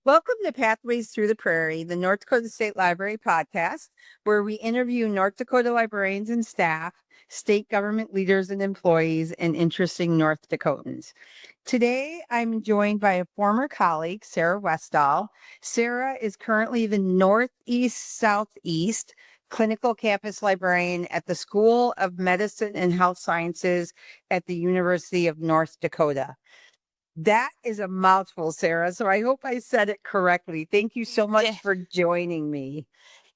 Welcome to Pathways Through the Prairie, the North Dakota State Library podcast, where we interview North Dakota librarians and staff, state government leaders and employees, and interesting North Dakotans. Today, I'm joined by a former colleague, Sara Westall. Sara is currently the Northeast Southeast Clinical Campus Librarian at the School of Medicine and Health Sciences at the University of North Dakota. That is a mouthful, Sara. So I hope I said it correctly. Thank you so much for joining me.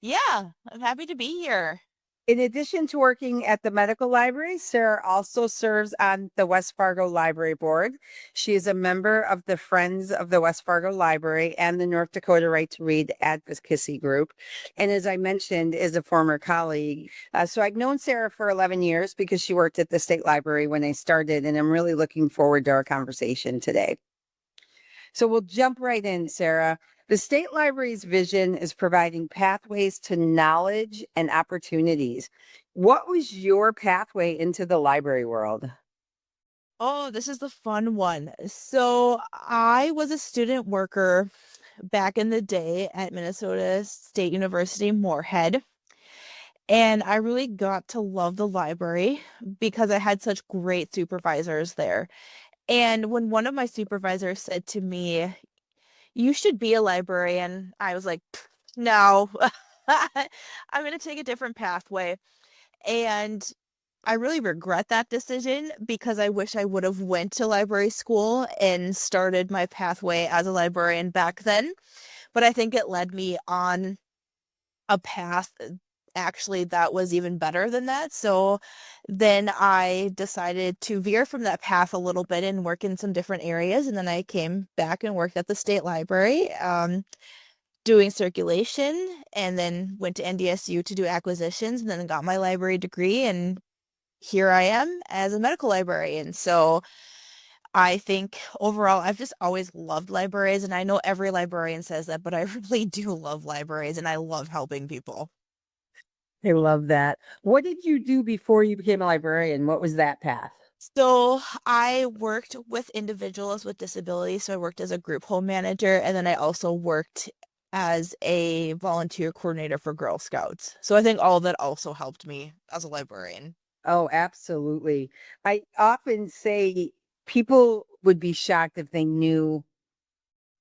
Yeah, I'm happy to be here. In addition to working at the medical library, Sara also serves on the West Fargo Library Board. She is a member of the Friends of the West Fargo Library and the North Dakota Right to Read advocacy group. And as I mentioned, is a former colleague. So I've known Sara for 11 years because she worked at the state library when I started, and I'm really looking forward to our conversation today. So we'll jump right in, Sara. The state library's vision is providing pathways to knowledge and opportunities. What was your pathway into the library world? Oh, this is the fun one. So I was a student worker back in the day at Minnesota State University Moorhead, and I really got to love the library because I had such great supervisors there. And when one of my supervisors said to me, "You should be a librarian," I was like, "No, I'm going to take a different pathway." And I really regret that decision because I wish I would have went to library school and started my pathway as a librarian back then. But I think it led me on a path actually that was even better than that. So then I decided to veer from that path a little bit and work in some different areas. And then I came back and worked at the state library, doing circulation, and then went to NDSU to do acquisitions, and then got my library degree, and here I am as a medical librarian. So I think overall, I've just always loved libraries, and I know every librarian says that, but I really do love libraries and I love helping people. I love that. What did you do before you became a librarian? What was that path? So I worked with individuals with disabilities. So I worked as a group home manager, and then I also worked as a volunteer coordinator for Girl Scouts. So I think all of that also helped me as a librarian. Oh, absolutely. I often say people would be shocked if they knew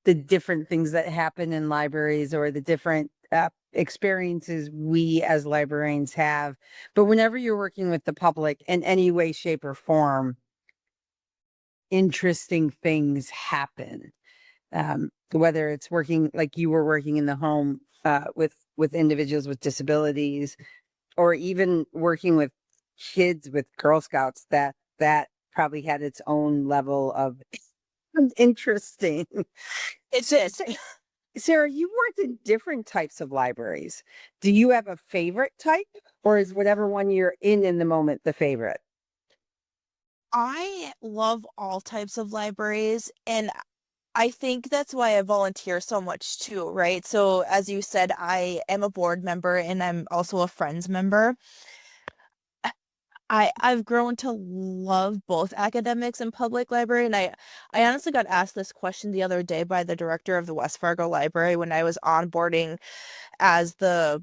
the different things that happen in libraries or the different experiences we as librarians have. But whenever you're working with the public in any way, shape, or form, interesting things happen. Whether it's working like you were working in the home with individuals with disabilities, or even working with kids with Girl Scouts, that probably had its own level of interesting. It So, did. Sara, you worked in different types of libraries. Do you have a favorite type, or is whatever one you're in the moment the favorite? I love all types of libraries, and I think that's why I volunteer so much too, right? So, as you said, I am a board member and I'm also a Friends member. I've grown to love both academics and public library, and I honestly got asked this question the other day by the director of the West Fargo Library when I was onboarding as a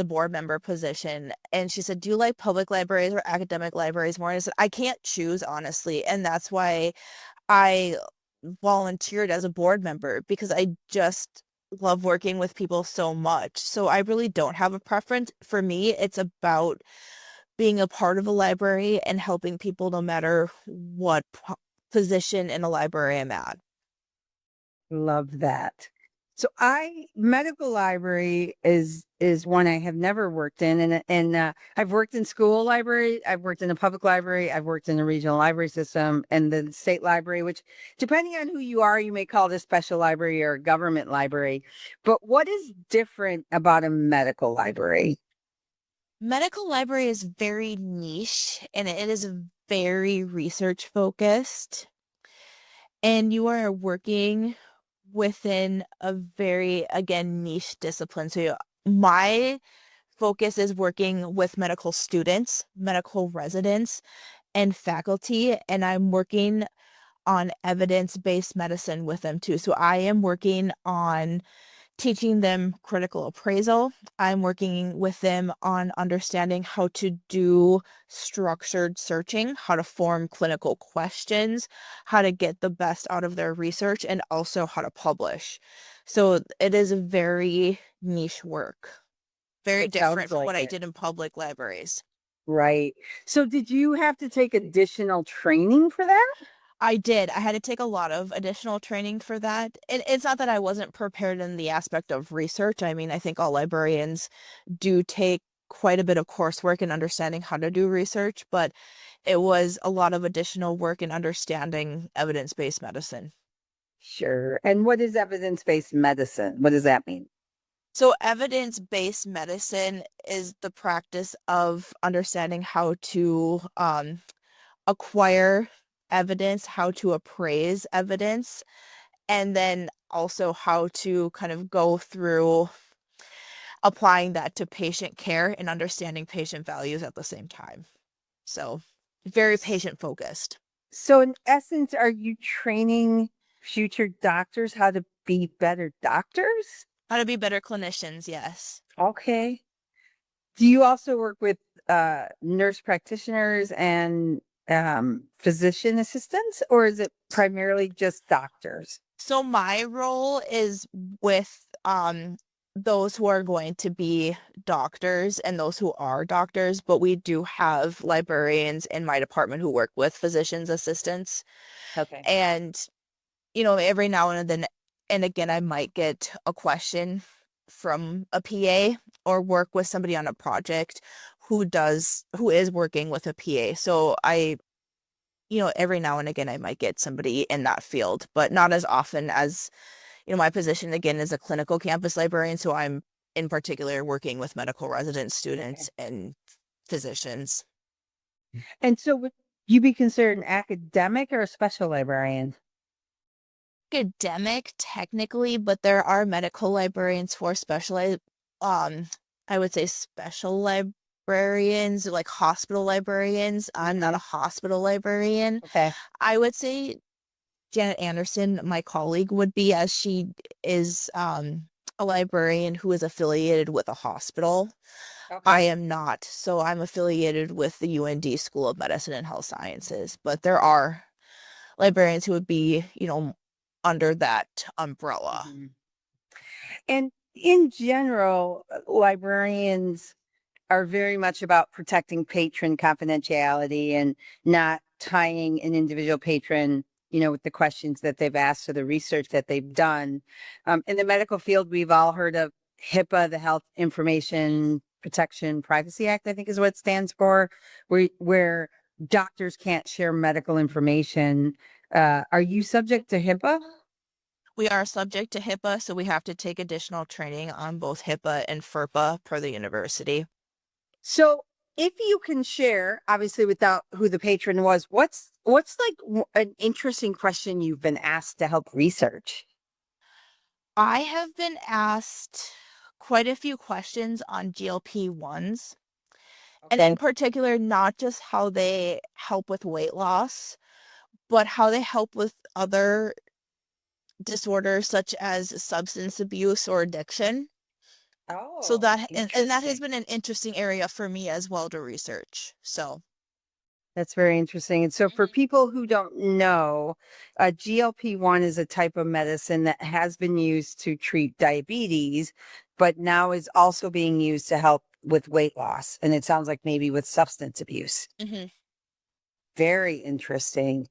board member position, and she said, "Do you like public libraries or academic libraries more?" And I said, "I can't choose, honestly," and that's why I volunteered as a board member because I just love working with people so much. So I really don't have a preference. For me, it's about being a part of a library and helping people no matter what position in a library I'm at. Love that. So I medical library is one I have never worked in, and I've worked in school library, I've worked in a public library, I've worked in a regional library system, and the state library, which depending on who you are, you may call it a special library or a government library. But what is different about a medical library? Medical library is very niche and it is very research focused. And you are working within a very, again, niche discipline. So my focus is working with medical students, medical residents, and faculty. And I'm working on evidence-based medicine with them too. So I am working on teaching them critical appraisal. I'm working with them on understanding how to do structured searching, how to form clinical questions, how to get the best out of their research, and also how to publish. So it is a very niche work, very It different sounds from like what I it. did in public libraries. Right. So did you have to take additional training for that? I did. I had to take a lot of additional training for that. It's not that I wasn't prepared in the aspect of research. I mean, I think all librarians do take quite a bit of coursework in understanding how to do research, but it was a lot of additional work in understanding evidence-based medicine. Sure. And what is evidence-based medicine? What does that mean? So, evidence-based medicine is the practice of understanding how to acquire evidence, how to appraise evidence, and then also how to kind of go through applying that to patient care and understanding patient values at the same time. So, very S- patient focused. So in essence, are you training future doctors how to be better doctors? How to be better clinicians, yes. Okay. Do you also work with nurse practitioners and physician assistants, or is it primarily just doctors? So my role is with those who are going to be doctors and those who are doctors, but we do have librarians in my department who work with physicians assistants. Okay. And every now and then and again, I might get a question from a PA or work with somebody on a project who is working with a PA. So every now and again, I might get somebody in that field, but not as often as, my position again is a clinical campus librarian. So I'm in particular working with medical resident Okay. students and physicians. And so would you be considered an academic or a special librarian? Academic technically, but there are medical librarians for specialized, um, I would say special librarians, like hospital librarians. I'm not a Mhm. hospital librarian. Okay. I would say Janet Anderson, my colleague, would be, as she is a librarian who is affiliated with a hospital. I Okay. am not. So I'm affiliated with the UND School of Medicine and Health Sciences, but there are librarians who would be, under that umbrella. Mhm. And in general, librarians are very much about protecting patron confidentiality and not tying an individual patron, with the questions that they've asked or the research that they've done. In the medical field, we've all heard of HIPAA, the Health Information Protection Privacy Act, I think is what it stands for, where doctors can't share medical information. Are you subject to HIPAA? We are subject to HIPAA, so we have to take additional training on both HIPAA and FERPA per the university. So, if you can share, obviously without who the patron was, what's like an interesting question you've been asked to help research? I have been asked quite a few questions on GLP-1s, and Okay. in particular, not just how they help with weight loss, but how they help with other disorders such as substance abuse or addiction. So Oh, and that has interesting. been an interesting area for me as well to research. So, That's very interesting. And so, for mhm. people who don't know, GLP-1 is a type of medicine that has been used to treat diabetes, but now is also being used to help with weight loss. And it sounds like maybe with substance abuse. Mhm. Very interesting.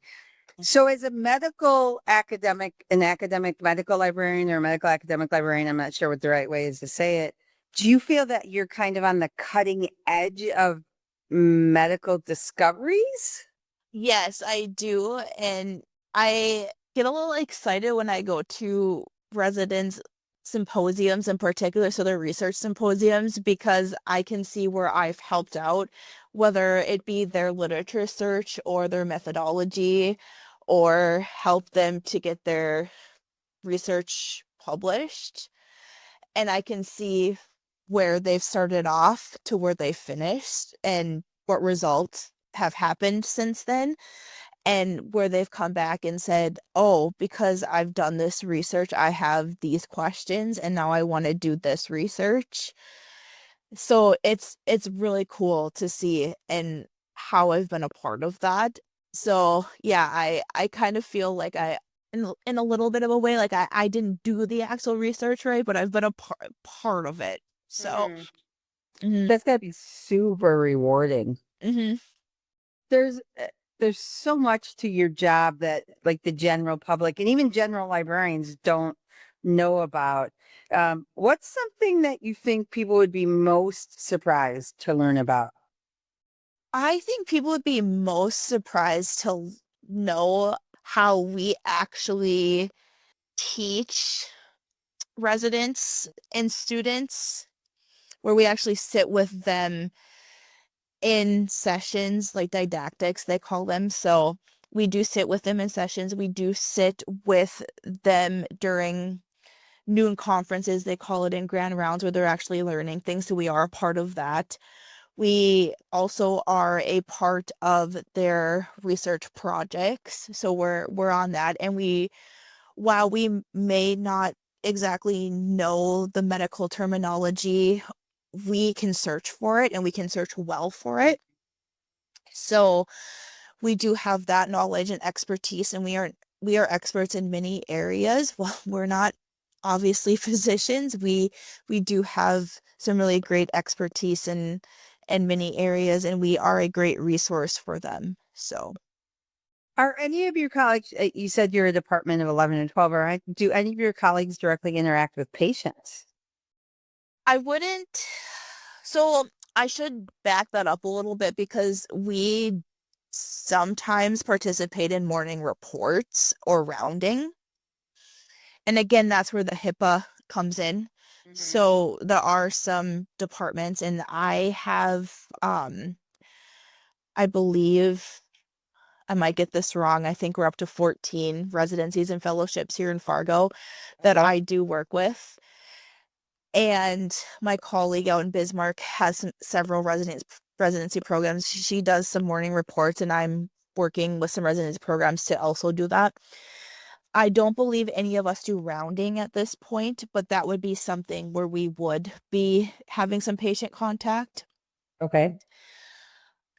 So, as a medical academic, an academic medical librarian or a medical academic librarian, I'm not sure what the right way is to say it. Do you feel that you're kind of on the cutting edge of medical discoveries? Yes, I do. And I get a little excited when I go to residents symposiums in particular, so they're research symposiums, because I can see where I've helped out, whether it be their literature search or their methodology, or help them to get their research published. And I can see where they've started off to where they finished and what results have happened since then. and where they've come back and said, oh, because I've done this research, I have these questions and now I want to do this research. So it's really cool to see and how I've been a part of that. So yeah, I kind of feel like in a little bit of a way, like I didn't do the actual research, right, but I've been a part of it. So Mhm. mhm, That's gotta be super rewarding. mhm. There's there's so much to your job that like the general public and even general librarians don't know about. What's something that you think people would be most surprised to learn about? I think people would be most surprised to know how we actually teach residents and students, where we actually sit with them in sessions, like didactics, they call them. So we do sit with them in sessions. We do sit with them during noon conferences, they call it, in grand rounds, where they're actually learning things. So we are a part of that. We also are a part of their research projects. So we're on that. And while we may not exactly know the medical terminology, we can search for it and we can search well for it. So we do have that knowledge and expertise, and we are experts in many areas. Well, we're not obviously physicians. We do have some really great expertise in many areas, and we are a great resource for them. So Are any of your colleagues, you said you're a department of 11 and 12, right? Do any of your colleagues directly interact with patients? I wouldn't, so I should back that up a little bit because we sometimes participate in morning reports or rounding. And again, that's where the HIPAA comes in. Mhm. So there are some departments, and I have, I believe I might get this wrong. I think we're up to 14 residencies and fellowships here in Fargo that I do work with. And my colleague out in Bismarck has several residency programs. She does some morning reports, and I'm working with some residency programs to also do that. I don't believe any of us do rounding at this point, but that would be something where we would be having some patient contact. Okay.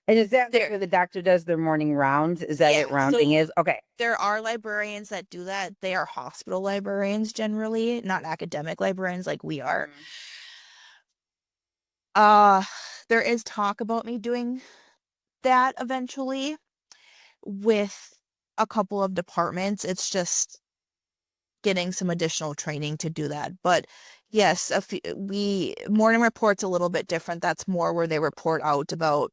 And is that like There, where the doctor does their morning rounds? Is that yeah. it rounding So is? Okay. there are librarians that do that. They are hospital librarians generally, not academic librarians like we are. Mhm. Uh, there is talk about me doing that eventually with a couple of departments. It's just getting some additional training to do that. But yes, we morning reports a little bit different. That's more where they report out about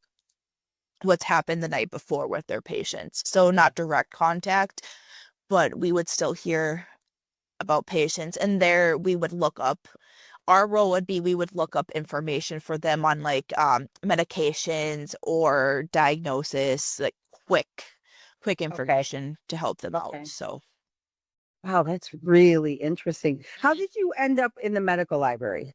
what's happened the night before with their patients. So not direct contact, but we would still hear about patients, and there we would look up, our role would be we would look up information for them on like medications or diagnosis, like quick Okay. information to help them out. Okay. So Wow, that's really interesting. How did you end up in the medical library?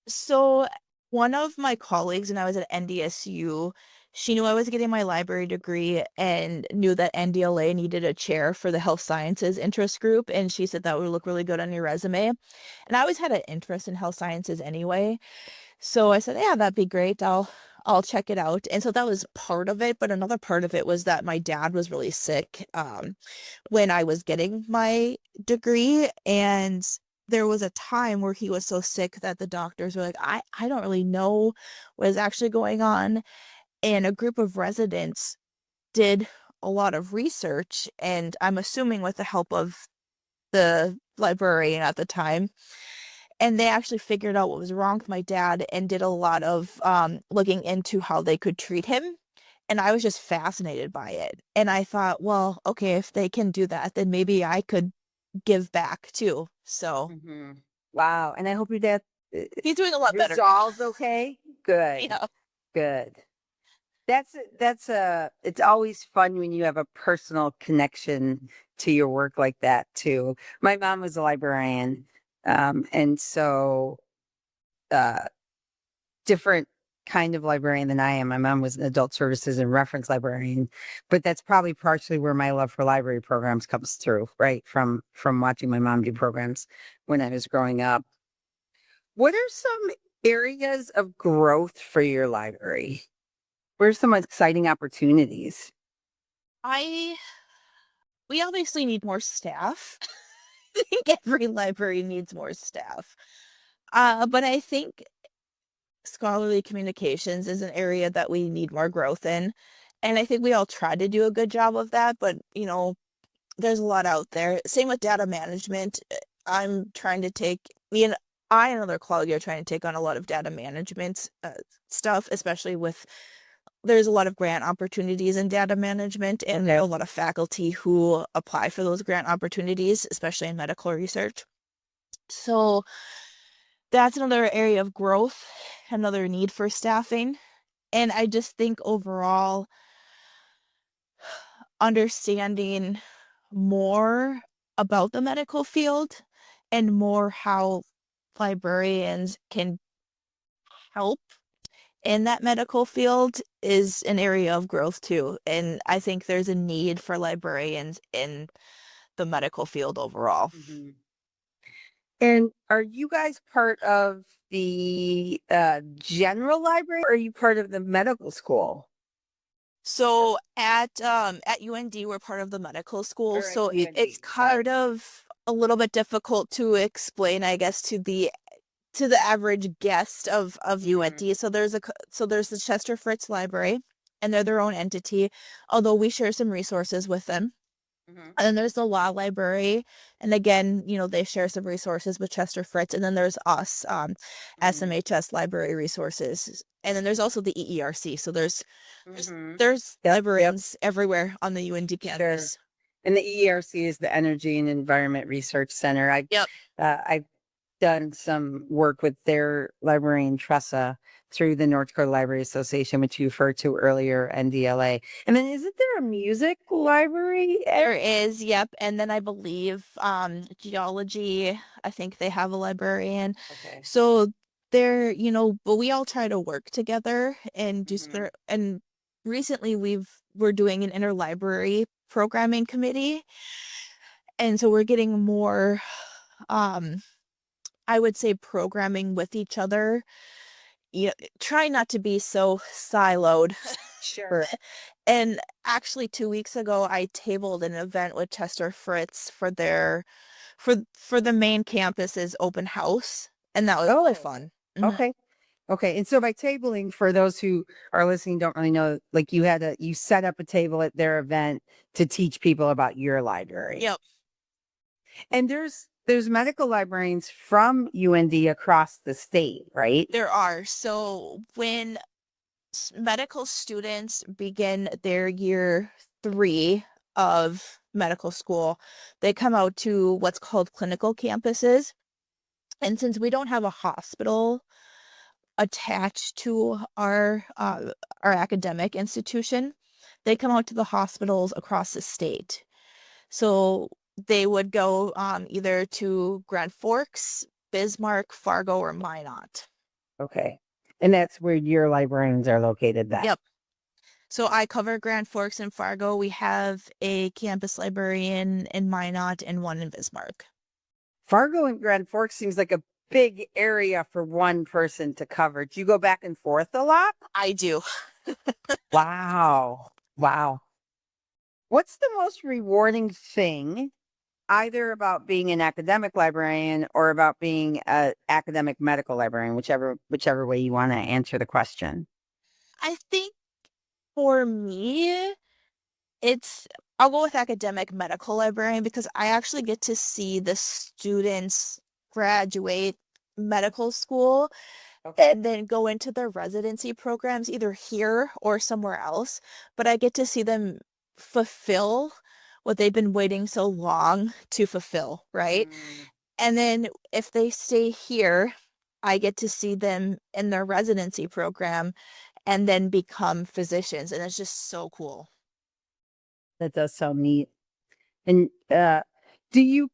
So one of my colleagues when I was at NDSU, she knew I was getting my library degree and knew that NDLA needed a chair for the health sciences interest group. And she said that would look really good on your resume. And I always had an interest in health sciences anyway. So I said, yeah, that'd be great. I'll check it out. And so that was part of it. But another part of it was that my dad was really sick. When I was getting my degree, and there was a time where he was so sick that the doctors were like, I don't really know what is actually going on. And a group of residents did a lot of research, and I'm assuming with the help of the librarian at the time, and they actually figured out what was wrong with my dad and did a lot of looking into how they could treat him. And I was just fascinated by it. And I thought, well, okay, if they can do that, then maybe I could give back too. So Hmm. Wow. And I hope your dad uh, he's doing a lot better resolves okay. now. Good. Yeah. Good. It's always fun when you have a personal connection to your work like that too. My mom was a librarian. And so, uh, different kind of librarian than I am. My mom was an adult services and reference librarian, but that's probably partially where my love for library programs comes through, right? From watching my mom do programs when I was growing up. What are some areas of growth for your library? What are some exciting opportunities? We obviously need more staff. I think every library needs more staff. But I think scholarly communications is an area that we need more growth in. And I think we all try to do a good job of that, but there's a lot out there. Same with data management. I'm trying to take me and I and another colleague are trying to take on a lot of data management stuff, especially with there's a lot of grant opportunities in data management, and there are a lot of faculty who apply for those grant opportunities, especially in medical research. So that's another area of growth, another need for staffing. And I just think overall, understanding more about the medical field and more how librarians can help in that medical field is an area of growth too. And I think there's a need for librarians in the medical field overall. Mhm. And are you guys part of the general library or are you part of the medical school? So at UND we're part of the medical school, Or at so it's UND, kind of a little bit difficult to explain, I guess, to the average guest of UND. So there's the Chester Fritz Library, and they're their own entity, although we share some resources with them. Mhm. And then there's the law library, and again, they share some resources with Chester Fritz. And then there's us, SMHS Library Resources, and then there's also the EERC. So Mhm. there's Yep. librarians everywhere on the UND Sure. campus. And the EERC is the Energy and Environment Research Center. Yep. I've done some work with their librarian Tressa through the North Dakota Library Association, which you referred to earlier, NDLA. And then isn't there a music library? There is, yep. And then I believe geology, I think they have a librarian. Okay. So but we all try to work together and Mhm. and recently we're doing an interlibrary programming committee. And so we're getting more um I would say programming with each other. Try not to be so siloed. Sure. And actually 2 weeks ago I tabled an event with Chester Fritz for their for the main campus's open house, and that was really Oh, fun. Mhm. okay. Okay. And so by tabling, for those who are listening, don't really know, like you set up a table at their event to teach people about your library. Yep, And there's medical librarians from UND across the state, right? there are. So when medical students begin their year 3 of medical school, they come out to what's called clinical campuses. And since we don't have a hospital attached to our academic institution, they come out to the hospitals across the state. So they would go either to Grand Forks, Bismarck, Fargo, or Minot. Okay. And that's where your librarians are located then. Yep. So I cover Grand Forks and Fargo. We have a campus librarian in Minot and one in Bismarck. Fargo and Grand Forks seems like a big area for one person to cover. Do you go back and forth a lot? I do. Wow. Wow. What's the most rewarding thing either about being an academic librarian or about being an academic medical librarian, whichever way you want to answer the question? I think for me, it's I'll go with academic medical librarian because I actually get to see the students graduate medical school Okay. and then go into their residency programs either here or somewhere else. But I get to see them fulfill what they've been waiting so long to fulfill, right? Mm, And then if they stay here, I get to see them in their residency program and then become physicians. And it's just so cool. that does sound neat. And do you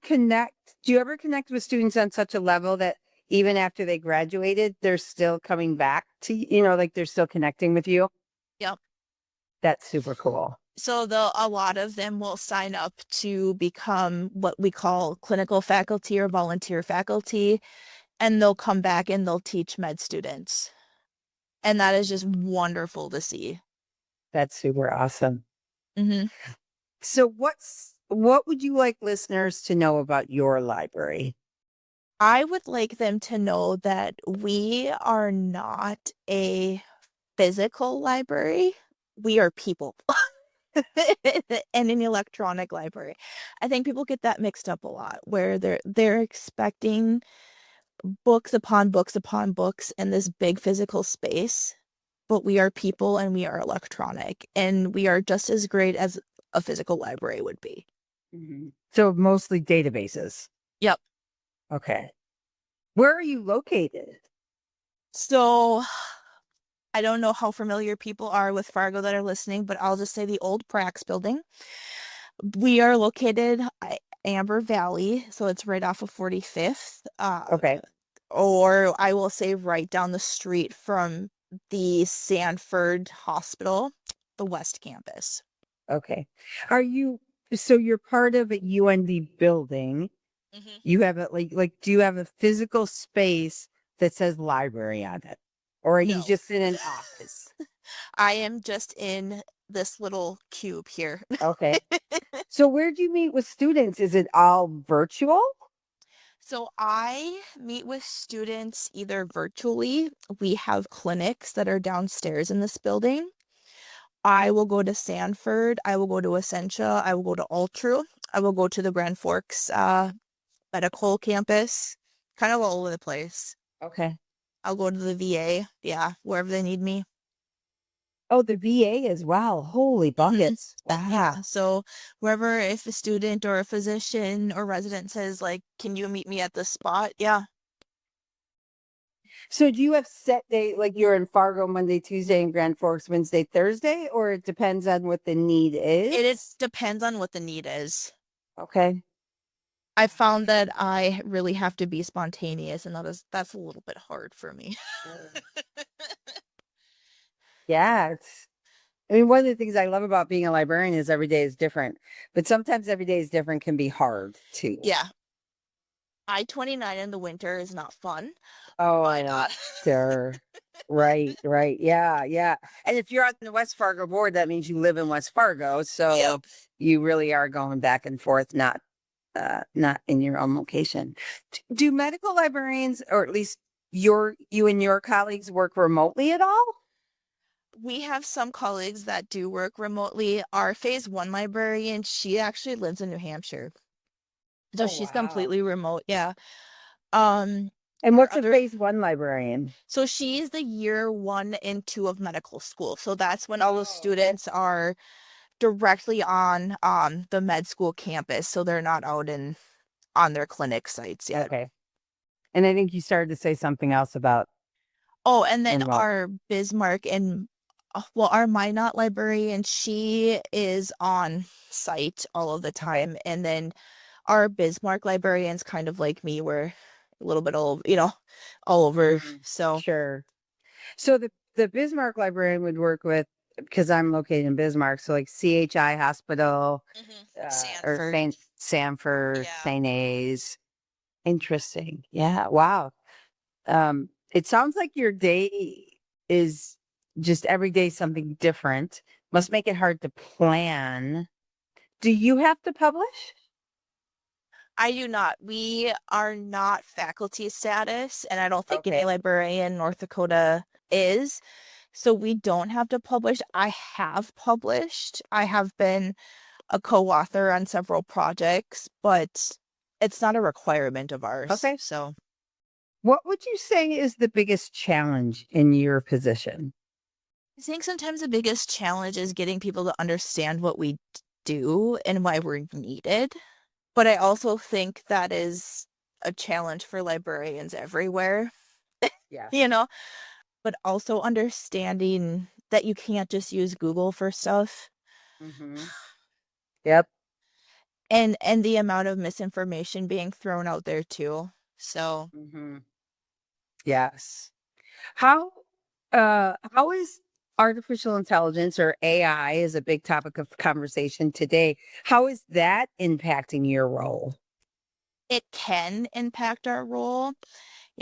ever connect with students on such a level that even after they graduated, they're still coming back to, like they're still connecting with you. Yep. That's super cool. So a lot of them will sign up to become what we call clinical faculty or volunteer faculty, and they'll come back and they'll teach med students. And that is just wonderful to see. That's super awesome. Hmm. So what would you like listeners to know about your library? I would like them to know that we are not a physical library. We are people. And an electronic library. I think people get that mixed up a lot, where they're expecting books upon books upon books in this big physical space, but we are people and we are electronic, and we are just as great as a physical library would be. Mhm. So mostly databases. Yep. Okay. Where are you located? So I don't know how familiar people are with Fargo that are listening, but I'll just say the old Prax building. We are located Amber Valley, so it's right off of 45th. Okay. Or I will say right down the street from the Sanford Hospital, the West Campus. Okay. So you're part of a UND building. Mhm. You have it do you have a physical space that says library on it? Or are you No, just in an office? I am just in this little cube here. Okay. So where do you meet with students? Is it all virtual? So I meet with students either virtually. We have clinics that are downstairs in this building. I will go to Sanford. I will go to Essentia. I will go to Altru. I will go to the Grand Forks medical campus, kind of all over the place. Okay. I'll go to the VA. Yeah, wherever they need me. Oh, the VA as well. Holy buckets. Yeah. Wow. So wherever, if a student or a physician or resident says, like, can you meet me at this spot? Yeah. So do you have set day, like you're in Fargo Monday, Tuesday, and Grand Forks Wednesday, Thursday, or it depends on what the need It is? depends on what the need is. Okay. I found that I really have to be spontaneous, and that's a little bit hard for me. Yeah, I mean, one of the things I love about being a librarian is every day is different, but sometimes every day is different can be hard too. Yeah. I-29 in the winter is not fun, Oh, I but know. Sure. Right, right. Yeah, yeah. And if you're on the West Fargo board, that means you live in West Fargo. So yep. you really are going back and forth, not in your own location. Do medical librarians, or at least you and your colleagues, work remotely at all? We have some colleagues that do work remotely. Our phase one librarian, she actually lives in New Hampshire. So Oh, she's wow. completely remote. Yeah. Um, And our what's a other, phase one librarian? so she's the year 1 and 2 of medical school. So that's when all the Oh, okay. students are directly on the med school campus. So they're not out in on their clinic sites yet. Okay. And I think you started to say something else about Oh, and then remote. our Bismarck and well, our Minot librarian, she is on site all of the time. And then our Bismarck librarians, kind of like me, were a little bit all, all over. Mhm. So, Sure. So the Bismarck librarian would work with, because I'm located in Bismarck, so like CHI Hospital, or Sanford. Saint Sanford, Yeah. St. A's. Interesting. Yeah. Wow. It sounds like your day is just every day something different. Must make it hard to plan. Do you have to publish? I do not. We are not faculty status, and I don't think any Okay. librarian in North Dakota is. So we don't have to publish. I have published. I have been a co-author on several projects, but it's not a requirement of ours. Okay. So What would you say is the biggest challenge in your position? I think sometimes the biggest challenge is getting people to understand what we do and why we're needed. But I also think that is a challenge for librarians everywhere, you Yes. know, but also understanding that you can't just use Google for stuff, Mm-hmm. Yep. and the amount of misinformation being thrown out there too. So Mm-hmm. Yes. How how is artificial intelligence, or AI is a big topic of conversation today. How is that impacting your role? It can impact our role.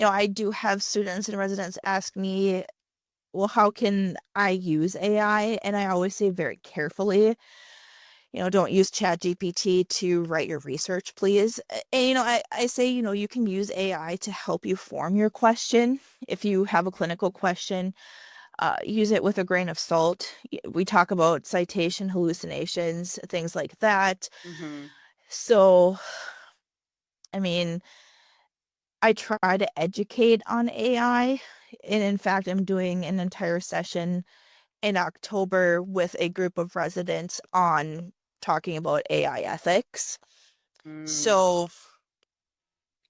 I do have students and residents ask me, well, how can I use AI? And I always say very carefully, don't use ChatGPT to write your research, please. And, I say, you can use AI to help you form your question. If you have a clinical question, use it with a grain of salt. We talk about citation hallucinations, things like that. Hmm. So, I mean, I try to educate on AI. And in fact, I'm doing an entire session in October with a group of residents on talking about AI ethics. Mm, So,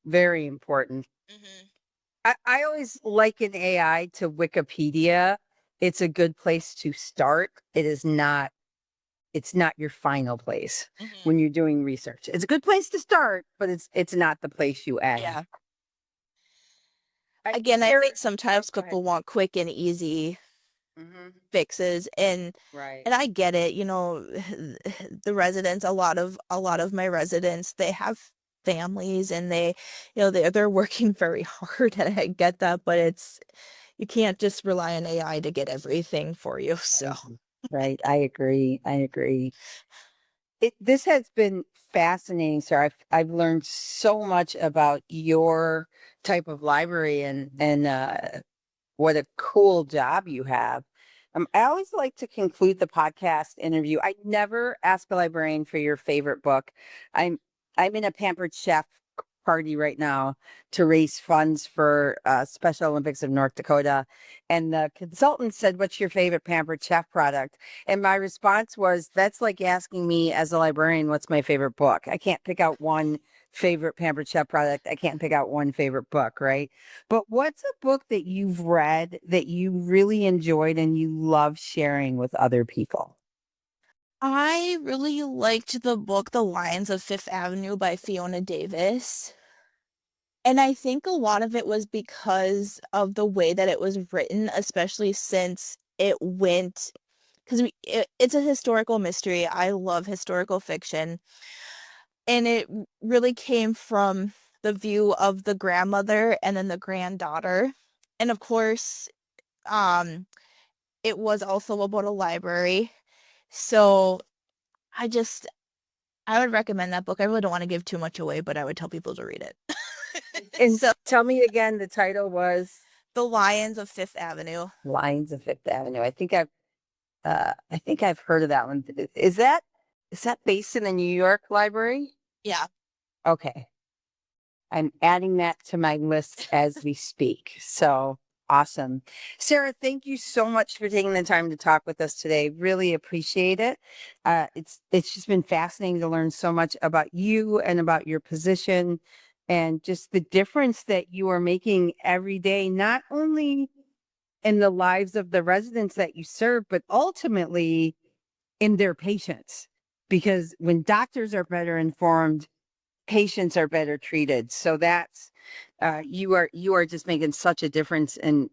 very important. mhm, I always liken AI to Wikipedia. It's a good place to start. It's not your final place mhm. when you're doing research. It's a good place to start, but it's not the place you end. Yeah. Again, I Sarah, think sometimes go ahead. people want quick and easy Hmm. fixes, Right. and I get it, the residents, a lot of my residents, they have families and they're working very hard and I get that, but you can't just rely on AI to get everything for you. So, Right. Right. I agree. I agree. This has been fascinating, sir. I've learned so much about your type of library, and what a cool job you have. I always like to conclude the podcast interview. I never ask a librarian for your favorite book. I'm I'm in a Pampered Chef party right now to raise funds for Special Olympics of North Dakota. And the consultant said, "What's your favorite Pampered Chef product?" And my response was, "That's like asking me as a librarian, what's my favorite book? I can't pick out one favorite Pampered Chef product. I can't pick out one favorite book, right?" But what's a book that you've read that you really enjoyed and you love sharing with other people? I really liked the book The Lions of Fifth Avenue by Fiona Davis. And I think a lot of it was because of the way that it was written, especially since it went, because it's a historical mystery. I love historical fiction. And it really came from the view of the grandmother and then the granddaughter. And of course, um, it was also about a library. So I just, I would recommend that book. I really don't want to give too much away, but I would tell people to read it. And So, tell me again, the title was The Lions of Fifth Avenue. Lines of Fifth Avenue. I think I've heard of that one. Is that based in the New York Library? Yeah. Okay. I'm adding that to my list as we speak. So awesome. Sarah, thank you so much for taking the time to talk with us today. Really appreciate it. It's just been fascinating to learn so much about you and about your position and just the difference that you are making every day, not only in the lives of the residents that you serve, but ultimately in their patients. Because when doctors are better informed, patients are better treated. So that's you are just making such a difference in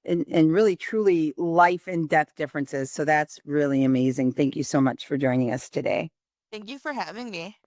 really truly life and death differences. So that's really amazing. Thank you so much for joining us today. Thank you for having me.